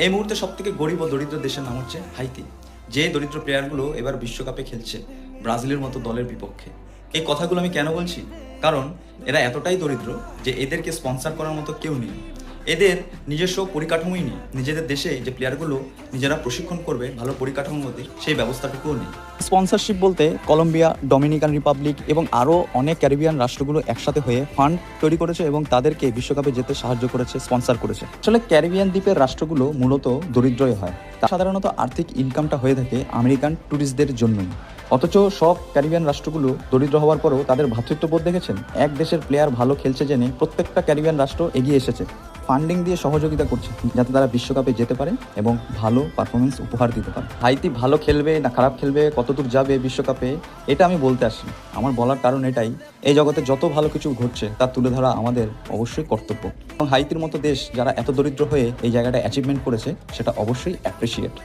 এই মুহূর্তে সবথেকে গরিব ও দরিদ্র দেশের নাম হচ্ছে হাইতি। যে দরিদ্র প্লেয়ারগুলো এবার বিশ্বকাপে খেলছে ব্রাজিলের মতো দলের বিপক্ষে। এই কথাগুলো আমি কেন বলছি? কারণ এরা এতটাই দরিদ্র যে এদেরকে স্পন্সর করার মতো কেউ নেই। এদের নিজস্ব পরিকাঠামোই নেই। নিজেদের দেশে যে প্লেয়ারগুলো নিজেরা প্রশিক্ষণ করবে ভালো পরিকাঠামোর মধ্যে, সেই ব্যবস্থাটুকুও নেই। স্পন্সরশিপ বলতে কলম্বিয়া, ডমিনিকান রিপাবলিক এবং আরও অনেক ক্যারিবিয়ান রাষ্ট্রগুলো একসাথে হয়ে ফান্ড তৈরি করেছে এবং তাদেরকে বিশ্বকাপে যেতে সাহায্য করেছে, স্পন্সর করেছে। আসলে ক্যারিবিয়ান দ্বীপের রাষ্ট্রগুলো মূলত দরিদ্রই হয়। সাধারণত আর্থিক ইনকামটা হয়ে থাকে আমেরিকান ট্যুরিস্টদের জন্যই। অথচ সব ক্যারিবিয়ান রাষ্ট্রগুলো দরিদ্র হওয়ার পরেও তাদের ভ্রাতৃত্ববোধ দেখেছেন। এক দেশের প্লেয়ার ভালো খেলছে জেনে প্রত্যেকটা ক্যারিবিয়ান রাষ্ট্র এগিয়ে এসেছে, ফান্ডিং দিয়ে সহযোগিতা করছে যাতে তারা বিশ্বকাপে যেতে পারে এবং ভালো পারফরমেন্স উপহার দিতে পারে। হাইতি ভালো খেলবে না খারাপ খেলবে, কতদূর যাবে বিশ্বকাপে, এটা আমি বলতে আসি। আমার বলার কারণ এটাই, এই জগতে যত ভালো কিছু ঘটছে তা তুলে ধরা আমাদের অবশ্যই কর্তব্য। এবং হাইতির মতো দেশ যারা এত দরিদ্র হয়ে এই জায়গাটা অ্যাচিভমেন্ট করেছে, সেটা অবশ্যই অ্যাপ্রিসিয়েট।